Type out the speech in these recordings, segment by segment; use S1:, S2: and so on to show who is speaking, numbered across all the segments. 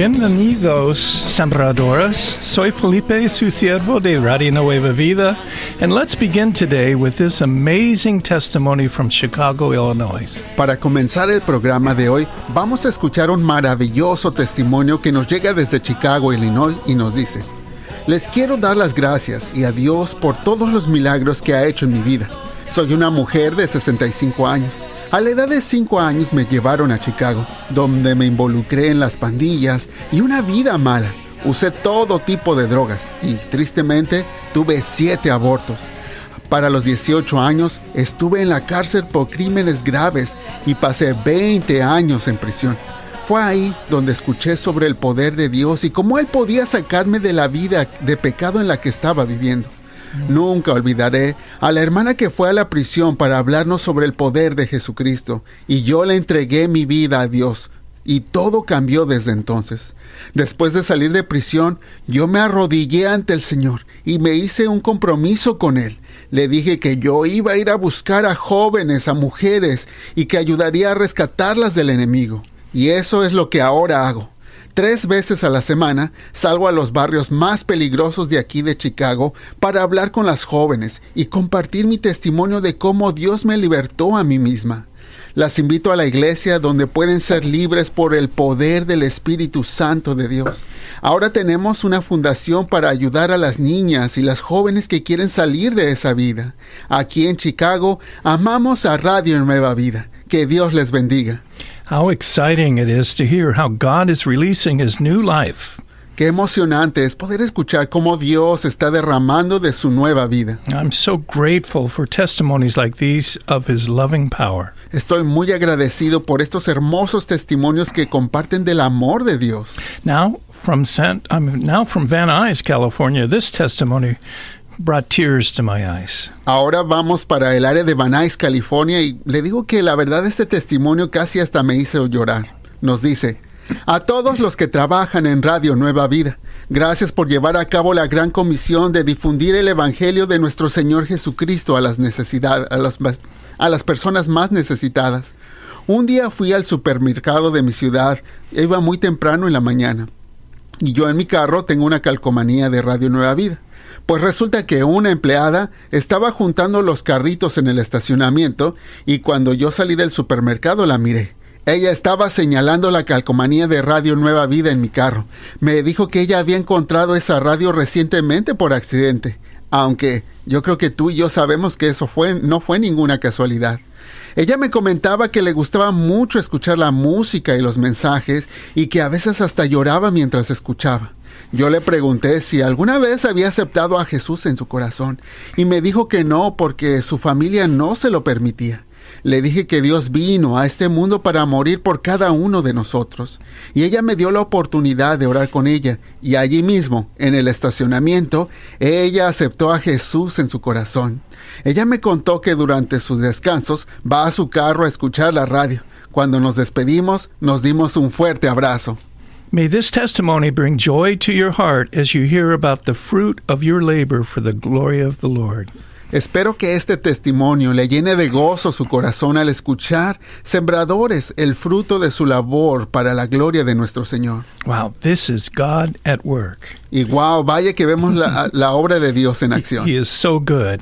S1: Bienvenidos, sembradoras. Soy Felipe, su siervo de Radio Nueva Vida, and let's begin today with this amazing testimony from Chicago, Illinois.
S2: Para comenzar el programa de hoy, vamos a escuchar un maravilloso testimonio que nos llega desde Chicago, Illinois, y nos dice: les quiero dar las gracias y a Dios por todos los milagros que ha hecho en mi vida. Soy una mujer de 65 años. A la edad de 5 años me llevaron a Chicago, donde me involucré en las pandillas y una vida mala. Usé todo tipo de drogas y, tristemente, tuve 7 abortos. Para los 18 años, estuve en la cárcel por crímenes graves y pasé 20 años en prisión. Fue ahí donde escuché sobre el poder de Dios y cómo Él podía sacarme de la vida de pecado en la que estaba viviendo. Nunca olvidaré a la hermana que fue a la prisión para hablarnos sobre el poder de Jesucristo, y yo le entregué mi vida a Dios, y todo cambió desde entonces. Después de salir de prisión, yo me arrodillé ante el Señor y me hice un compromiso con Él. Le dije que yo iba a ir a buscar a jóvenes, a mujeres, y que ayudaría a rescatarlas del enemigo. Y eso es lo que ahora hago. 3 veces a la semana salgo a los barrios más peligrosos de aquí de Chicago para hablar con las jóvenes y compartir mi testimonio de cómo Dios me libertó a mí misma. Las invito a la iglesia donde pueden ser libres por el poder del Espíritu Santo de Dios. Ahora tenemos una fundación para ayudar a las niñas y las jóvenes que quieren salir de esa vida. Aquí en Chicago amamos a Radio Nueva Vida. Que Dios les bendiga.
S1: How exciting it is to hear how God is releasing His new life.
S2: Qué emocionante es poder escuchar cómo Dios está derramando de su nueva vida.
S1: I'm so grateful for testimonies like these of His loving power.
S2: Estoy muy agradecido por estos hermosos testimonios que comparten del amor de Dios.
S1: Now from Van Nuys, California, this testimony brought tears to my eyes.
S2: Ahora vamos para el área de Van Nuys, California, y le digo que la verdad este testimonio casi hasta me hizo llorar. Nos dice: a todos los que trabajan en Radio Nueva Vida, gracias por llevar a cabo la gran comisión de difundir el Evangelio de nuestro Señor Jesucristo a las personas más necesitadas. Un día fui al supermercado de mi ciudad, iba muy temprano en la mañana, y yo en mi carro tengo una calcomanía de Radio Nueva Vida. Pues resulta que una empleada estaba juntando los carritos en el estacionamiento y cuando yo salí del supermercado la miré. Ella estaba señalando la calcomanía de Radio Nueva Vida en mi carro. Me dijo que ella había encontrado esa radio recientemente por accidente, aunque yo creo que tú y yo sabemos que eso no fue ninguna casualidad. Ella me comentaba que le gustaba mucho escuchar la música y los mensajes y que a veces hasta lloraba mientras escuchaba. Yo le pregunté si alguna vez había aceptado a Jesús en su corazón y me dijo que no, porque su familia no se lo permitía. Le dije que Dios vino a este mundo para morir por cada uno de nosotros, y ella me dio la oportunidad de orar con ella, y allí mismo, en el estacionamiento, ella aceptó a Jesús en su corazón. Ella me contó que durante sus descansos va a su carro a escuchar la radio. Cuando nos despedimos, nos dimos un fuerte abrazo.
S1: May this testimony bring joy to your heart as you hear about the fruit of your labor for the glory of the Lord.
S2: Espero que este testimonio le llene de gozo su corazón al escuchar, sembradores, el fruto de su labor para la gloria de nuestro Señor.
S1: Wow, this is God at work.
S2: Y wow, vaya que vemos la obra de Dios en acción.
S1: He is so good.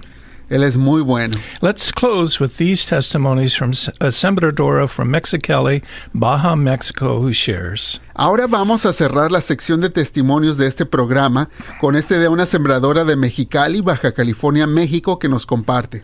S2: Él es muy bueno.
S1: Let's close with these testimonies from a sembradora from Mexicali, Baja, Mexico, who shares.
S2: Ahora vamos a cerrar la sección de testimonios de este programa con de una sembradora de Mexicali, Baja California, México, que nos comparte.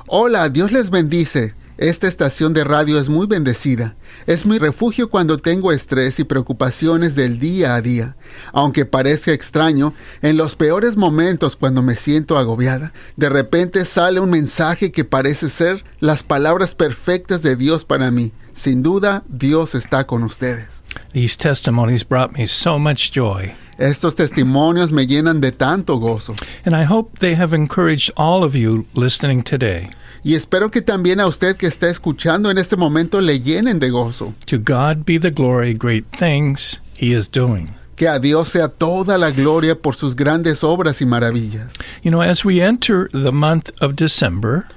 S2: Hola, Dios les bendice. Esta estación de radio es muy bendecida. Es mi refugio cuando tengo estrés y preocupaciones del día a día. Aunque parezca extraño, en los peores momentos cuando me siento agobiada, de repente sale un mensaje que parece ser las palabras perfectas de Dios para mí. Sin duda, Dios está con ustedes.
S1: These testimonies brought me so much joy.
S2: Estos testimonios me llenan de tanto gozo.
S1: And I hope they have encouraged all of you listening today.
S2: Y espero que también a usted que está escuchando en este momento le llenen de gozo.
S1: To God be the glory, great things He is doing.
S2: Que a Dios sea toda la gloria por sus grandes obras y maravillas.
S1: You know, as we enter the month of December,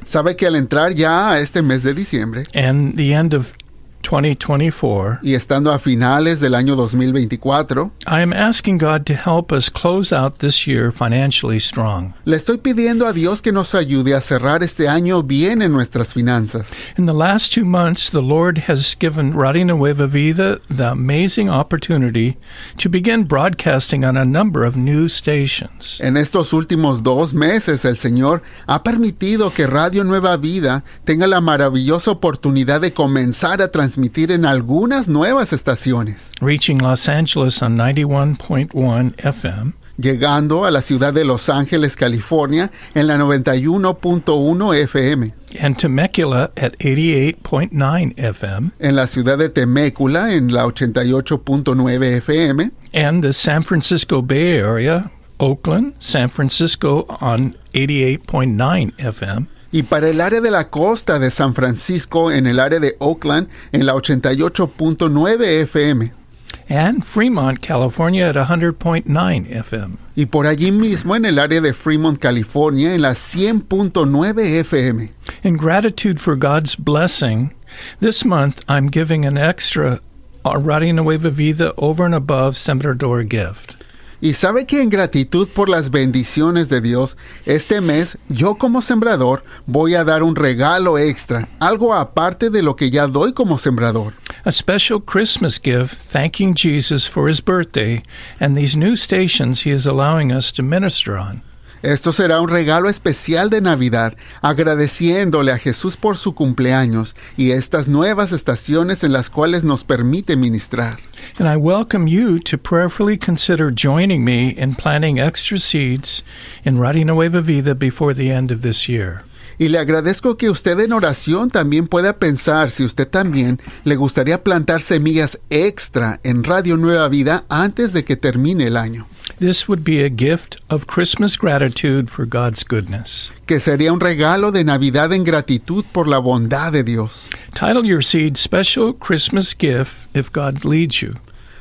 S2: sabe que al entrar ya a este mes de diciembre
S1: and the end of 2024,
S2: y estando a finales del año 2024,
S1: I am asking God to help us close out this year financially strong.
S2: le estoy pidiendo a Dios que nos ayude a cerrar este año bien en nuestras finanzas.
S1: In the last 2 months, the Lord has given Radio Nueva Vida the amazing opportunity to begin broadcasting on a number of new stations.
S2: En estos últimos 2 meses, el Señor ha permitido que Radio Nueva Vida tenga la maravillosa oportunidad de comenzar a transmitir en algunas nuevas estaciones,
S1: Reaching Los Angeles on 91.1 FM,
S2: llegando a la ciudad de Los Ángeles, California, en la 91.1 FM,
S1: and Temecula at 88.9 FM,
S2: en la ciudad de Temécula, en la 88.9 FM,
S1: and the San Francisco Bay Area, Oakland, San Francisco on 88.9 FM,
S2: y para el área de la costa de San Francisco, en el área de Oakland, en la 88.9 FM.
S1: and Fremont, California at 100.9 FM.
S2: Y por allí mismo en el área de Fremont, California, en la 100.9 FM.
S1: In gratitude for God's blessing, this month I'm giving an extra Radio Nueva Vida over and above Sembrador gift.
S2: Y sabe que en gratitud por las bendiciones de Dios, este mes yo como sembrador voy a dar un regalo extra, algo aparte de lo que ya doy como sembrador.
S1: A special Christmas gift thanking Jesus for his birthday and these new stations he is allowing us to minister on.
S2: Esto será un regalo especial de Navidad, agradeciéndole a Jesús por su cumpleaños y estas nuevas estaciones en las cuales nos permite ministrar.
S1: And I welcome you to prayerfully consider joining me in planting extra seeds in Radio Nueva Vida before the end of this year.
S2: Y le agradezco que usted en oración también pueda pensar si usted también le gustaría plantar semillas extra en Radio Nueva Vida antes de que termine el año.
S1: This would be a gift of Christmas gratitude for God's goodness.
S2: Que sería un regalo de Navidad en gratitud por la bondad de Dios.
S1: Title your seed Special Christmas Gift if God leads you.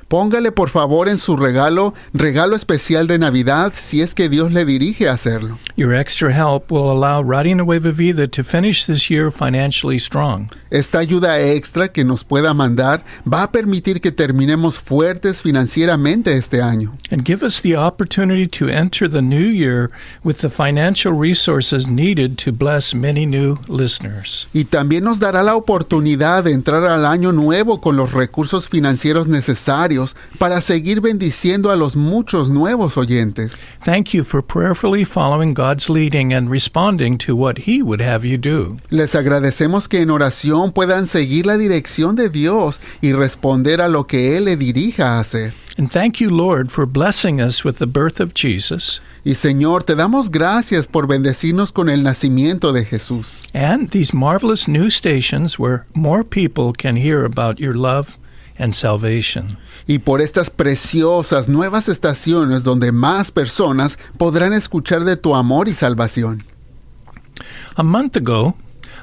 S2: Póngale por favor en su regalo especial de Navidad si es que Dios le dirige a hacerlo.
S1: Your extra help will allow Radio Nueva Vida to finish this year financially strong.
S2: Esta ayuda extra que nos pueda mandar va a permitir que terminemos fuertes financieramente este año.
S1: And give us the opportunity to enter the new year with the financial resources needed to bless many new listeners.
S2: Y también nos dará la oportunidad de entrar al año nuevo con los recursos financieros necesarios para seguir bendiciendo a los muchos nuevos oyentes.
S1: Thank you for prayerfully following God's leading and responding to what He would have you do.
S2: Les agradecemos que en oración puedan seguir la dirección de Dios y responder a lo que Él le dirija a hacer.
S1: And thank you, Lord, for blessing us with the birth of Jesus
S2: Y Señor, te damos gracias por bendecirnos con el nacimiento de Jesús.
S1: and these marvelous new stations where more people can hear about your love and salvation.
S2: Y por estas preciosas nuevas estaciones donde más personas podrán escuchar de tu amor y salvación.
S1: A month ago,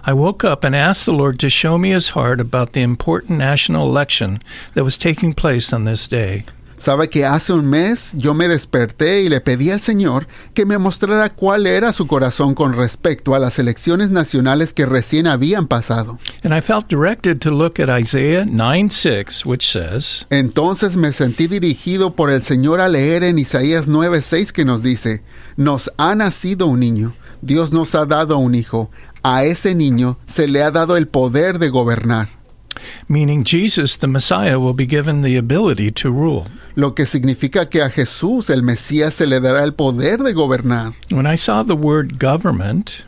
S1: I woke up and asked the Lord to show me His heart about the important national election that was taking place on this day.
S2: Sabe que hace un mes yo me desperté y le pedí al Señor que me mostrara cuál era su corazón con respecto a las elecciones nacionales que recién habían pasado.
S1: And I felt directed to look at Isaiah 9:6, which says,
S2: Entonces me sentí dirigido por el Señor a leer en Isaías 9:6 que nos dice, Nos ha nacido un niño, Dios nos ha dado un hijo, a ese niño se le ha dado el poder de gobernar.
S1: meaning Jesus, the Messiah, will be given the ability to rule.
S2: Lo que significa que a Jesús, el Mesías, se le dará el poder de gobernar.
S1: When I saw the word government,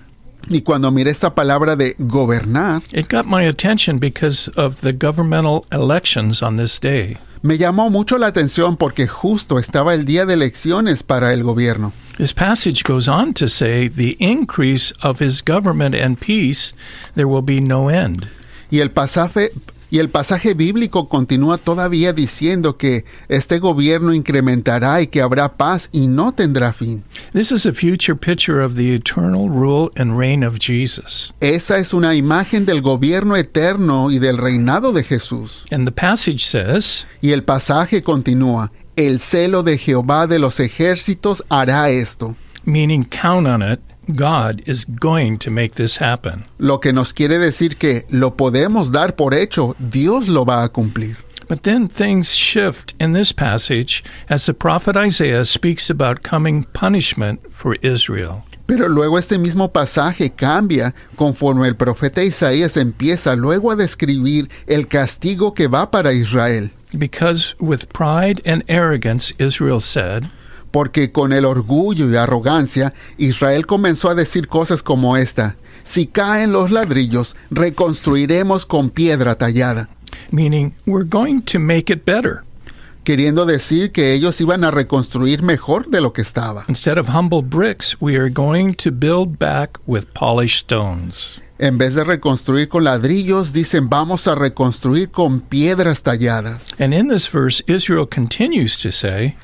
S2: Y cuando miré esta palabra de gobernar,
S1: it got my attention because of the governmental elections on this day.
S2: me llamó mucho la atención porque justo estaba el día de elecciones para el gobierno.
S1: This passage goes on to say, the increase of his government and peace, there will be no end.
S2: Y el pasaje bíblico continúa todavía diciendo que este gobierno incrementará y que habrá paz y no tendrá fin.
S1: This is a future picture of the eternal rule and reign of Jesus.
S2: Esa es una imagen del gobierno eterno y del reinado de Jesús.
S1: And the passage says,
S2: Y el pasaje continúa, el celo de Jehová de los ejércitos hará esto.
S1: meaning count on it God is going to make this happen.
S2: Lo que nos quiere decir que lo podemos dar por hecho, Dios lo va a cumplir.
S1: But then things shift in this passage as the prophet Isaiah speaks about coming punishment for Israel.
S2: Pero luego este mismo pasaje cambia conforme el profeta Isaías empieza luego a describir el castigo que va para Israel.
S1: Because with pride and arrogance, Israel said,
S2: Porque con el orgullo y arrogancia, Israel comenzó a decir cosas como esta: si caen los ladrillos, reconstruiremos con piedra tallada.
S1: meaning we're going to make it better.
S2: Queriendo decir que ellos iban a reconstruir mejor de lo que estaba.
S1: Instead of humble bricks, we are going to build back with polished stones.
S2: En vez de reconstruir con ladrillos, dicen vamos a reconstruir con piedras talladas.
S1: And in this verse, Israel continues to say,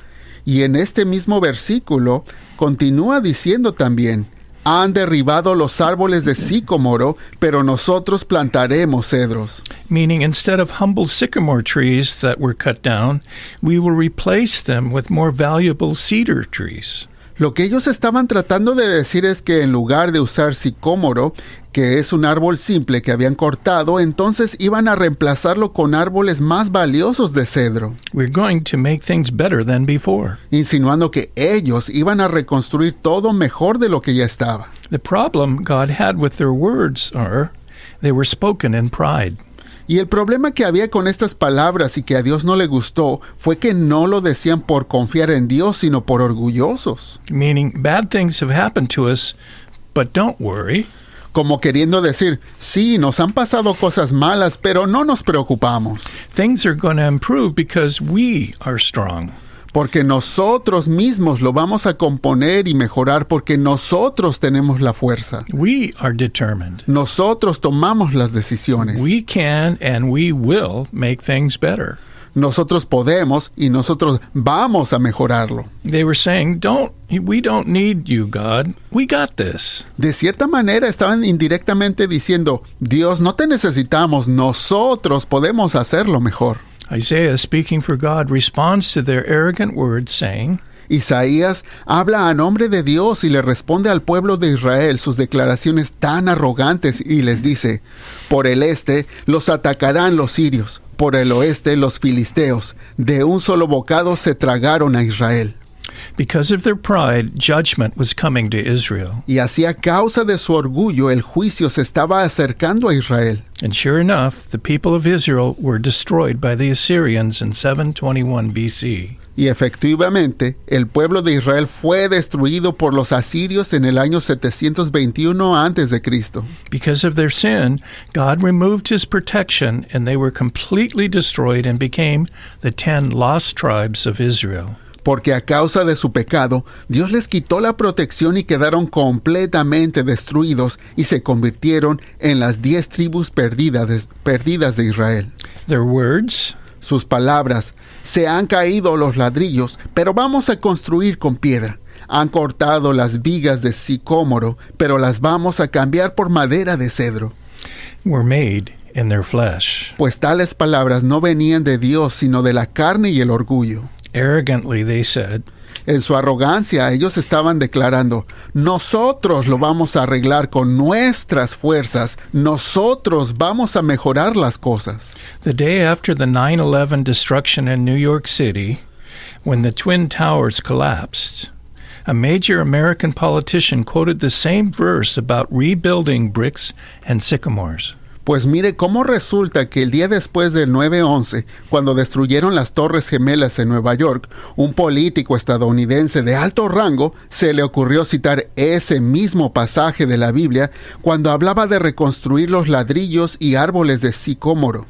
S2: Y en este mismo versículo continúa diciendo también: han derribado los árboles de sicómoro, pero nosotros plantaremos cedros.
S1: meaning instead of humble sycamore trees that were cut down, we will replace them with more valuable cedar trees.
S2: Lo que ellos estaban tratando de decir es que en lugar de usar sicómoro, que es un árbol simple que habían cortado, entonces iban a reemplazarlo con árboles más valiosos de cedro,
S1: We're going to make things better than before.
S2: insinuando que ellos iban a reconstruir todo mejor de lo que ya estaba.
S1: The problem God had with their words are they were spoken in pride.
S2: Y el problema que había con estas palabras y que a Dios no le gustó fue que no lo decían por confiar en Dios, sino por orgullosos.
S1: Meaning, bad things have happened to us, but don't worry.
S2: Como queriendo decir, sí, nos han pasado cosas malas, pero no nos preocupamos,
S1: Things are going to improve because we are strong.
S2: porque nosotros mismos lo vamos a componer y mejorar, porque nosotros tenemos la fuerza.
S1: We are determined.
S2: Nosotros tomamos las decisiones.
S1: We can and we will make things better.
S2: Nosotros podemos y nosotros vamos a mejorarlo.
S1: They were saying, we don't need you, God. We got this.
S2: De cierta manera estaban indirectamente diciendo, Dios, no te necesitamos, nosotros podemos hacerlo mejor.
S1: Isaiah, speaking for God, responds to their arrogant words, saying,
S2: Isaías habla a nombre de Dios y le responde al pueblo de Israel sus declaraciones tan arrogantes y les dice: por el este los atacarán los sirios, por el oeste los filisteos, de un solo bocado se tragaron a Israel.
S1: Because of their pride, judgment was coming to Israel.
S2: Y así a causa de su orgullo el juicio se estaba acercando a Israel.
S1: And sure enough, the people of Israel were destroyed by the Assyrians in 721 BC.
S2: Y efectivamente, el pueblo de Israel fue destruido por los asirios en el año 721 a.C.
S1: Because of their sin, God removed his protection, and they were completely destroyed and became the 10 lost tribes of Israel.
S2: Porque a causa de su pecado, Dios les quitó la protección y quedaron completamente destruidos y se convirtieron en las 10 tribus perdidas de Israel.
S1: Their words,
S2: Sus palabras: se han caído los ladrillos, pero vamos a construir con piedra. Han cortado las vigas de sicómoro, pero las vamos a cambiar por madera de cedro.
S1: were made in their flesh.
S2: Pues tales palabras no venían de Dios, sino de la carne y el orgullo.
S1: Arrogantly they said,
S2: En su arrogancia, ellos estaban declarando: nosotros lo vamos a arreglar con nuestras fuerzas, nosotros vamos a mejorar las cosas.
S1: the day after the 9/11 destruction in New York City, when the Twin Towers collapsed, a major American politician quoted the same verse about rebuilding bricks and sycamores.
S2: Pues mire cómo resulta que el día después del 9/11, cuando destruyeron las Torres Gemelas en Nueva York, un político estadounidense de alto rango se le ocurrió citar ese mismo pasaje de la Biblia cuando hablaba de reconstruir los ladrillos y árboles de sicómoro.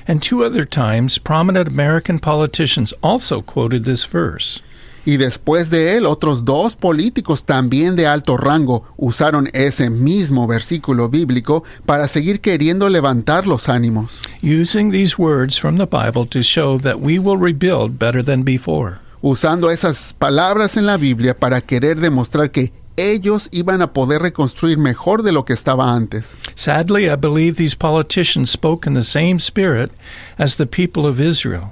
S1: And 2 other times, prominent American politicians also quoted this verse.
S2: Y después de él, otros 2 políticos también de alto rango usaron ese mismo versículo bíblico para seguir queriendo levantar los ánimos,
S1: Using these words from the Bible to show that we will rebuild better than before.
S2: usando esas palabras en la Biblia para querer demostrar que ellos iban a poder reconstruir mejor de lo que estaba antes.
S1: Sadly, I believe these politicians spoke in the same spirit as the people of Israel.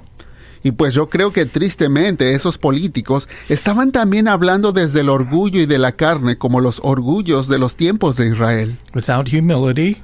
S2: Y pues yo creo que tristemente esos políticos estaban también hablando desde el orgullo y de la carne como los orgullos de los tiempos de Israel.
S1: Without humility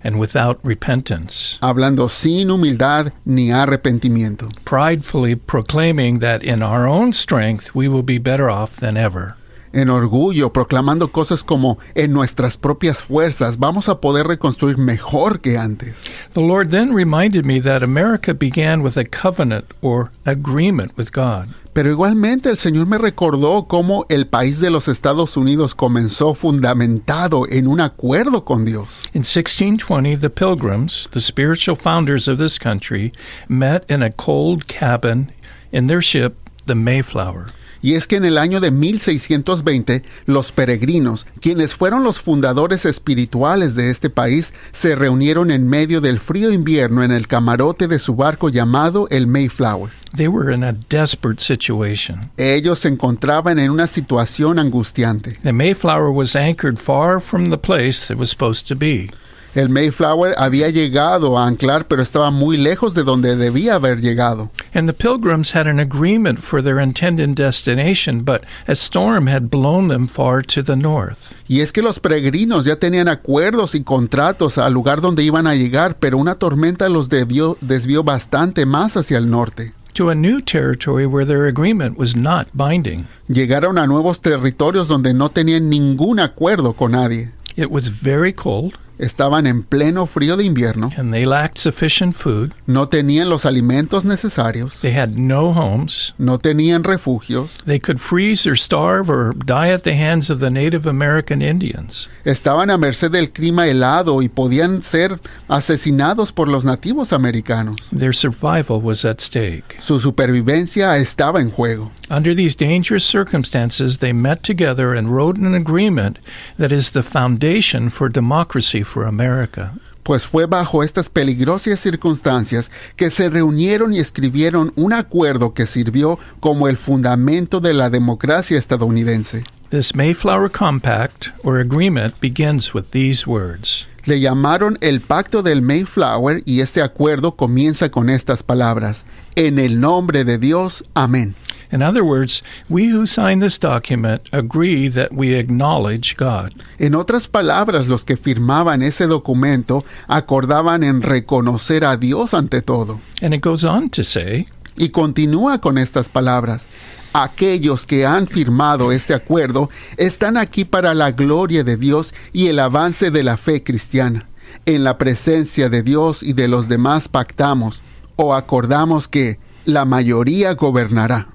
S1: and without repentance.
S2: Hablando sin humildad ni arrepentimiento.
S1: Pridefully proclaiming that in our own strength we will be better off than ever.
S2: En orgullo, proclamando cosas como en nuestras propias fuerzas vamos a poder reconstruir mejor que antes.
S1: The Lord then reminded me that America began with a covenant or agreement with God.
S2: Pero igualmente el Señor me recordó cómo el país de los Estados Unidos comenzó fundamentado en un acuerdo con Dios.
S1: In 1620, the Pilgrims, the spiritual founders of this country, met in a cold cabin in their ship, the Mayflower.
S2: Y es que en el año de 1620, los peregrinos, quienes fueron los fundadores espirituales de este país, se reunieron en medio del frío invierno en el camarote de su barco llamado el Mayflower.
S1: They were in a desperate situation.
S2: Ellos se encontraban en una situación angustiante.
S1: The Mayflower was anchored far from the place it was supposed to be.
S2: El Mayflower había llegado a anclar, pero estaba muy lejos de donde debía haber llegado.
S1: And the Pilgrims had an agreement for their intended destination, but a storm had blown them far to the north.
S2: Y es que los peregrinos ya tenían acuerdos y contratos al lugar donde iban a llegar, pero una tormenta los desvió bastante más hacia el norte.
S1: To a new territory where their agreement was not binding.
S2: Llegaron a nuevos territorios donde no tenían ningún acuerdo con nadie.
S1: It was very cold.
S2: Estaban en pleno frío de invierno.
S1: And they lacked sufficient food.
S2: No tenían los alimentos necesarios.
S1: They had no homes.
S2: No tenían refugios.
S1: They could freeze or starve or die at the hands of the Native American Indians.
S2: Estaban a merced del clima helado y podían ser asesinados por los nativos americanos.
S1: Their survival was at stake.
S2: Su supervivencia estaba en juego.
S1: Under these dangerous circumstances, they met together and wrote an agreement that is the foundation for democracy for America.
S2: Pues fue bajo estas peligrosas circunstancias que se reunieron y escribieron un acuerdo que sirvió como el fundamento de la democracia estadounidense.
S1: This Mayflower Compact, or agreement, begins with these words.
S2: Le llamaron el Pacto del Mayflower y este acuerdo comienza con estas palabras: en el nombre de Dios, amén.
S1: In other words, we who sign this document agree that we acknowledge God.
S2: En otras palabras, los que firmaban ese documento acordaban en reconocer a Dios ante todo.
S1: And it goes on to say,
S2: y continúa con estas palabras: aquellos que han firmado este acuerdo están aquí para la gloria de Dios y el avance de la fe cristiana. En la presencia de Dios y de los demás pactamos o acordamos que la mayoría gobernará.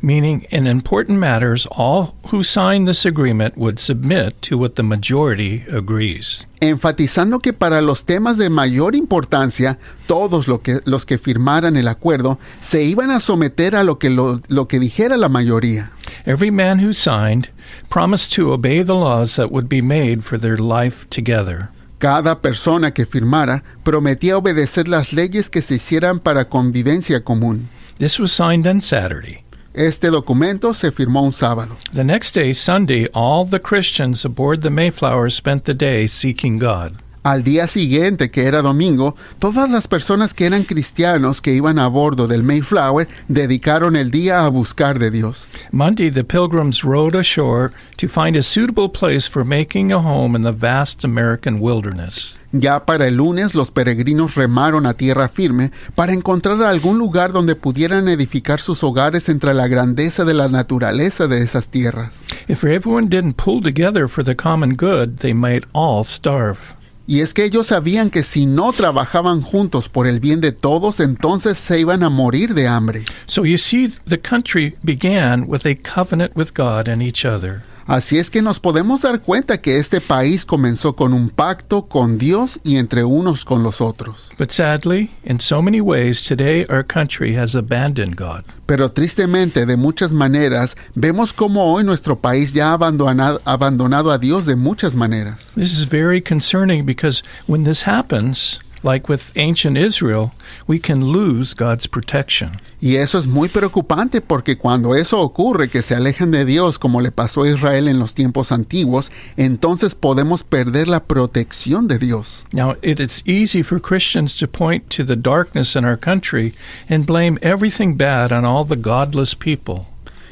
S1: Meaning, in important matters, all who sign this agreement would submit to what the majority agrees.
S2: Enfatizando que para los temas de mayor importancia, todos los que firmaran el acuerdo se iban a someter a lo que dijera la mayoría.
S1: Every man who signed promised to obey the laws that would be made for their life together.
S2: Cada persona que firmara prometía obedecer las leyes que se hicieran para convivencia común.
S1: This was signed on Saturday.
S2: Este documento se firmó un sábado.
S1: The next day, Sunday, all the Christians aboard the Mayflower spent the day seeking God.
S2: Al día siguiente, que era domingo, todas las personas que eran cristianos que iban a bordo del Mayflower dedicaron el día a buscar de Dios.
S1: Monday, the Pilgrims rowed ashore to find a suitable place for making a home in the vast American wilderness.
S2: Ya para el lunes, los peregrinos remaron a tierra firme para encontrar algún lugar donde pudieran edificar sus hogares entre la grandeza de la naturaleza de esas tierras.
S1: If everyone didn't pull together for the common good, they might all starve.
S2: Y es que ellos sabían que si no trabajaban juntos por el bien de todos, entonces se iban a morir de hambre.
S1: So you see, the country began with a covenant with God and each other.
S2: Así es que nos podemos dar cuenta que este país comenzó con un pacto con Dios y entre unos con los otros.
S1: But sadly, in so many ways, today our country has abandoned God.
S2: Pero tristemente, de muchas maneras, vemos cómo hoy nuestro país ya ha abandonado a Dios de muchas maneras.
S1: This is very concerning because when this happens, like with ancient Israel, we can lose God's protection.
S2: Y eso es muy preocupante porque cuando eso ocurre, que se alejan de Dios como le pasó a Israel en los tiempos antiguos, entonces podemos perder la protección de Dios.
S1: Now, it is easy for Christians to point to the darkness in our country and blame everything bad on all the godless people.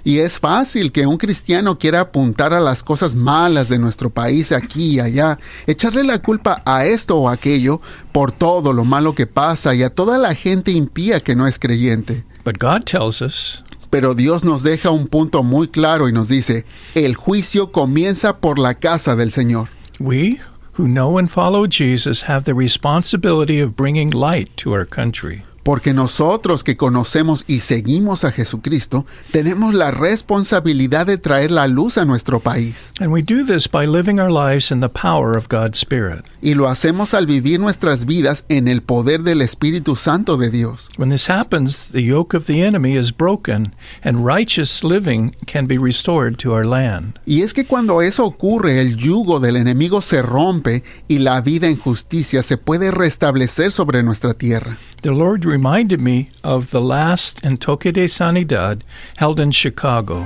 S2: Y es fácil que un cristiano quiera apuntar a las cosas malas de nuestro país aquí y allá, echarle la culpa a esto o aquello por todo lo malo que pasa y a toda la gente impía que no es creyente.
S1: But God tells us,
S2: Pero Dios nos deja un punto muy claro y nos dice, el juicio comienza por la casa del Señor.
S1: we who know and follow Jesus have the responsibility of bringing light to our country.
S2: Porque nosotros que conocemos y seguimos a Jesucristo, tenemos la responsabilidad de traer la luz a nuestro país.
S1: And we do this by living our lives in the power of God's Spirit.
S2: Y lo hacemos al vivir nuestras vidas en el poder del Espíritu Santo de Dios.
S1: When this happens, the yoke of the enemy is broken, and righteous living can be restored to our land.
S2: Y es que cuando eso ocurre, el yugo del enemigo se rompe y la vida en justicia se puede restablecer sobre nuestra tierra.
S1: The Lord reminded me of the last En Toque de Sanidad held in Chicago.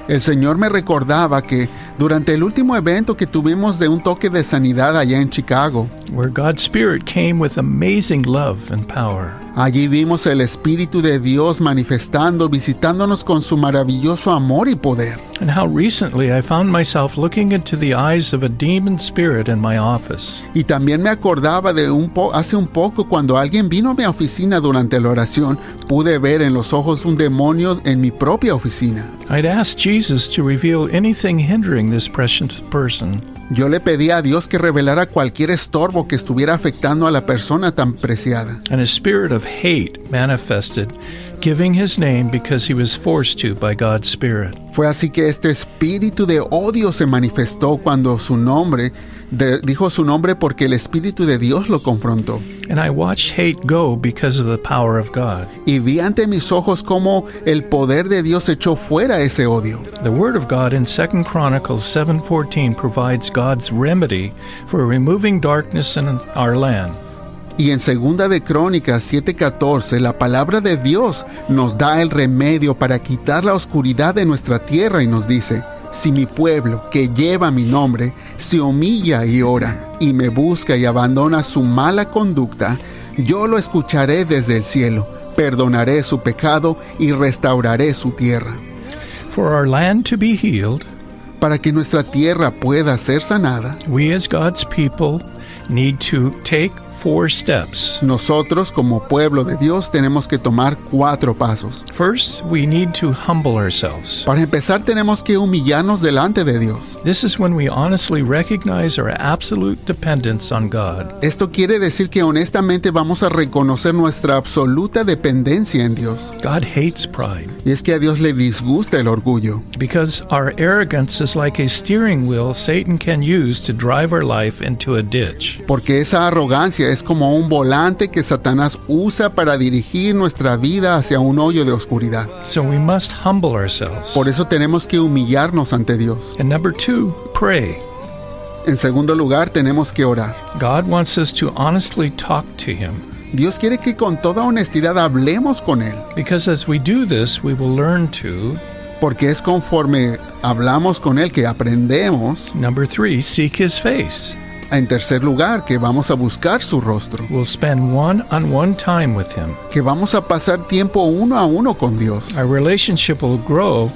S2: El Señor me recordaba que durante el último evento que tuvimos de un toque de sanidad allá en Chicago,
S1: Where God's Spirit came with amazing love and power.
S2: allí vimos el Espíritu de Dios manifestando, visitándonos con su maravilloso amor y poder.
S1: And how recently I found myself looking into the eyes of a demon spirit in my office.
S2: Y también me acordaba de hace un poco cuando alguien vino a mi oficina durante la oración, pude ver en los ojos un demonio en mi propia oficina.
S1: I'd asked Jesus to reveal anything hindering this precious person.
S2: Yo le pedí a Dios que revelara cualquier estorbo que estuviera afectando a la persona tan preciada.
S1: And a spirit of hate manifested, giving his name because he was forced to by God's Spirit.
S2: Fue así que este espíritu de odio se manifestó cuando dijo su nombre porque el Espíritu de Dios lo confrontó.
S1: And I watched hate go because of the power of God.
S2: Y vi ante mis ojos cómo el poder de Dios echó fuera ese odio.
S1: The Word of God in 2 Chronicles 7:14 provides God's remedy for removing darkness in our land.
S2: Y en 2 de Crónicas 7:14, la palabra de Dios nos da el remedio para quitar la oscuridad de nuestra tierra y nos dice, si mi pueblo, que lleva mi nombre, se humilla y ora, y me busca y abandona su mala conducta, yo lo escucharé desde el cielo, perdonaré su pecado y restauraré su tierra.
S1: For our land to be healed,
S2: Para que nuestra tierra pueda ser sanada,
S1: we as God's people need to take 4 steps.
S2: nosotros como pueblo de Dios tenemos que tomar 4 pasos.
S1: First, we need to humble ourselves.
S2: Para empezar tenemos que humillarnos delante de Dios.
S1: This is when we honestly recognize our absolute dependence on God.
S2: Esto quiere decir que honestamente vamos a reconocer nuestra absoluta dependencia en Dios.
S1: God hates pride
S2: Y es que a Dios le disgusta el orgullo.
S1: because our arrogance is like a steering wheel Satan can use to drive our life into a ditch.
S2: Porque esa arrogancia es como un volante que Satanás usa para dirigir nuestra vida hacia un hoyo de oscuridad.
S1: So we must humble ourselves.
S2: Por eso tenemos que humillarnos ante Dios.
S1: And number 2, pray.
S2: En segundo lugar, tenemos que orar.
S1: God wants us to honestly talk to Him.
S2: Dios quiere que con toda honestidad hablemos con Él.
S1: Because as we do this, we will learn to,
S2: Porque es conforme hablamos con Él que aprendemos.
S1: number 3, seek His face.
S2: En tercer lugar, que vamos a buscar su rostro.
S1: We'll spend one-on-one time with Him.
S2: Que vamos a pasar tiempo uno a uno con Dios.
S1: Our relationship will grow,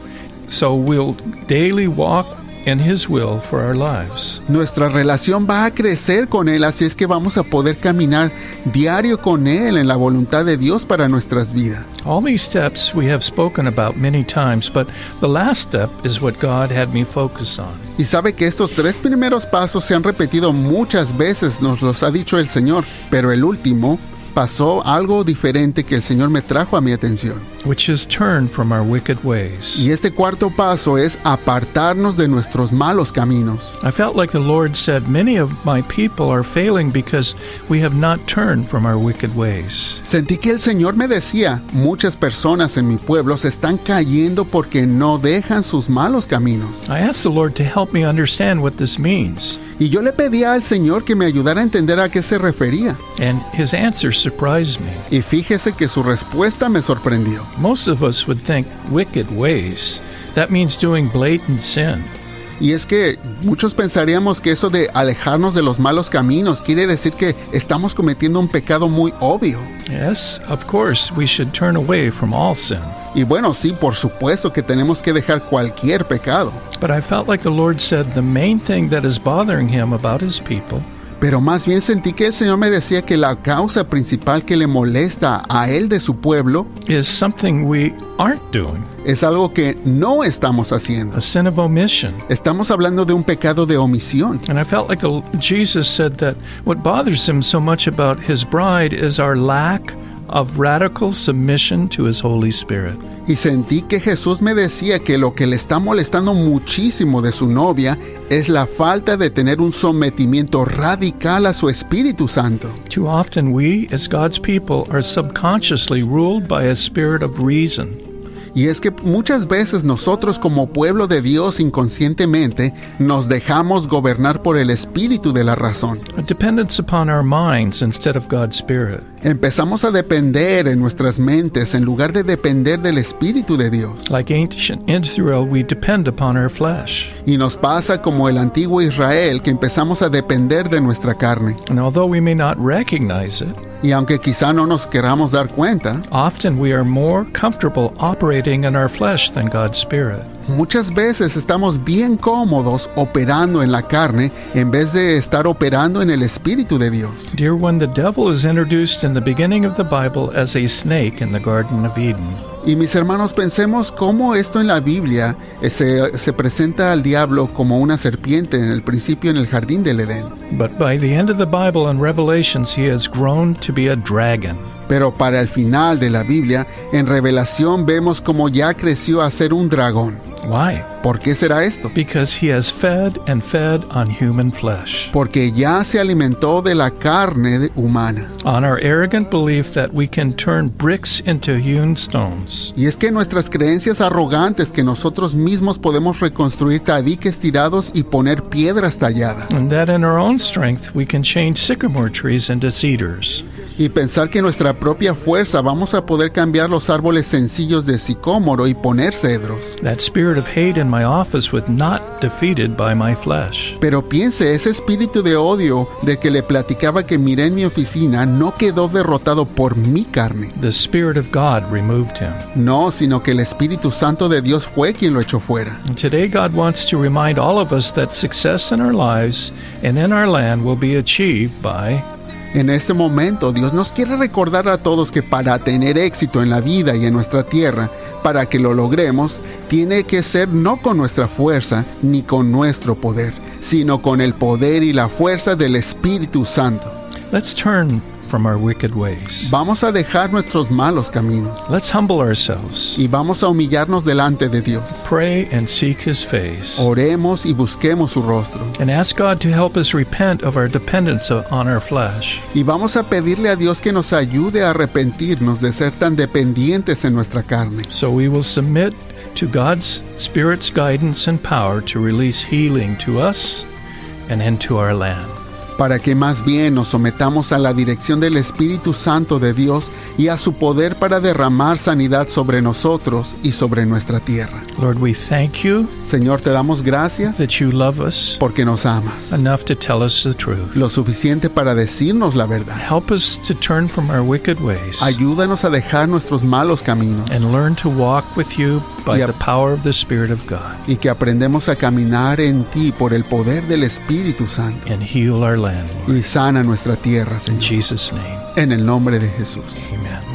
S1: so we'll daily walk in His will for our lives.
S2: Nuestra relación va a crecer con Él, así es que vamos a poder caminar diario con Él en la voluntad de Dios para nuestras vidas.
S1: All these steps we have spoken about many times, but the last step is what God had me focus on.
S2: Y sabe que estos 3 primeros pasos se han repetido muchas veces, nos los ha dicho el Señor, pero el último pasó algo diferente que el Señor me trajo a mi atención.
S1: Which is turn from our wicked ways.
S2: Y este cuarto paso es apartarnos de nuestros malos caminos.
S1: I felt like the Lord said, many of my people are failing because we have not turned from our wicked ways.
S2: Sentí que el Señor me decía, muchas personas en mi pueblo se están cayendo porque no dejan sus malos caminos.
S1: I asked the Lord to help me understand what this means.
S2: Y yo le pedía al Señor que me ayudara a entender a qué se refería.
S1: And his answer surprised me.
S2: Y fíjese que su respuesta me sorprendió.
S1: Most of us would think wicked ways. That means doing blatant sin.
S2: Y es que muchos pensaríamos que eso de alejarnos de los malos caminos quiere decir que estamos cometiendo un pecado muy obvio.
S1: Yes, of course, we should turn away from all sin.
S2: Y bueno, sí, por supuesto que tenemos que dejar cualquier pecado.
S1: But I felt like the Lord said the main thing that is bothering him about his people
S2: Pero más bien sentí que el Señor me decía que la causa principal que le molesta a él de su pueblo
S1: is something we aren't doing,
S2: es algo que no estamos haciendo.
S1: a sin of omission.
S2: Estamos hablando de un pecado de omisión.
S1: And I felt like Jesus said that what bothers him so much about his bride is our lack of radical submission to his Holy Spirit.
S2: Y sentí que Jesús me decía que lo que le está molestando muchísimo de su novia es la falta de tener un sometimiento radical a su Espíritu Santo.
S1: Too often we, as God's people, are subconsciously ruled by a spirit of reason.
S2: Y es que muchas veces nosotros como pueblo de Dios inconscientemente nos dejamos gobernar por el espíritu de la razón.
S1: A dependence upon our minds instead of God's Spirit.
S2: Empezamos a depender en nuestras mentes en lugar de depender del Espíritu de Dios.
S1: Like ancient Israel, we depend upon our flesh.
S2: Y nos pasa como el antiguo Israel, que empezamos a depender de nuestra carne.
S1: And although we may not recognize it,
S2: Y aunque quizá no nos queramos dar cuenta,
S1: often we are more comfortable operating in our flesh than God's Spirit.
S2: muchas veces estamos bien cómodos operando en la carne en vez de estar operando en el Espíritu de Dios.
S1: Dear one, the devil is introduced in the beginning of the Bible as a snake in the Garden of Eden.
S2: Y mis hermanos, pensemos cómo esto en la Biblia se presenta al diablo como una serpiente en el principio en el jardín del Edén.
S1: But by the end of the Bible in Revelations, he has grown to be a dragon.
S2: Pero para el final de la Biblia, en Revelación vemos como ya creció a ser un dragón.
S1: Why?
S2: ¿Por qué será esto?
S1: Because he has fed and fed on human flesh,
S2: Porque ya se alimentó de la carne humana.
S1: on our arrogant belief that we can turn bricks into hewn stones.
S2: Y es que nuestras creencias arrogantes que nosotros mismos podemos reconstruir tabiques tirados y poner piedras talladas.
S1: And that in our own strength we can change sycamore trees into cedars.
S2: Y pensar que en nuestra propia fuerza vamos a poder cambiar los árboles sencillos de sicómoro y poner cedros.
S1: That spirit of hate in my office was not defeated by my flesh.
S2: Pero piense, ese espíritu de odio de que le platicaba que miré en mi oficina no quedó derrotado por mi carne.
S1: The Spirit of God removed him.
S2: No, sino que el Espíritu Santo de Dios fue quien lo echó fuera.
S1: And today God wants to remind all of us that success in our lives and in our land will be achieved by
S2: En este momento, Dios nos quiere recordar a todos que para tener éxito en la vida y en nuestra tierra, para que lo logremos, tiene que ser no con nuestra fuerza ni con nuestro poder, sino con el poder y la fuerza del Espíritu Santo.
S1: Let's turn from our wicked ways.
S2: Vamos a dejar nuestros malos caminos
S1: Let's humble ourselves.
S2: y vamos a humillarnos delante de Dios.
S1: Pray and seek his face.
S2: Oremos y busquemos su rostro.
S1: And ask God to help us repent of our dependence on our flesh.
S2: Y vamos a pedirle a Dios que nos ayude a arrepentirnos de ser tan dependientes en nuestra carne.
S1: So we will submit to God's Spirit's guidance and power to release healing to us and into our land.
S2: Para que más bien nos sometamos a la dirección del Espíritu Santo de Dios y a su poder para derramar sanidad sobre nosotros y sobre nuestra tierra.
S1: Lord, we thank you
S2: Señor, te damos gracias
S1: that you love us
S2: porque nos amas,
S1: enough to tell us the truth.
S2: lo suficiente para decirnos la verdad.
S1: Help us to turn from our wicked ways
S2: Ayúdanos a dejar nuestros malos caminos
S1: and learn to walk with you by
S2: Yep.
S1: the power of the Spirit of God
S2: y que aprendemos a caminar en ti por el poder del Espíritu Santo
S1: and heal our land, Lord.
S2: y sana nuestra tierra,
S1: In
S2: Señor.
S1: Jesus' name,
S2: En el nombre de Jesús.
S1: amen.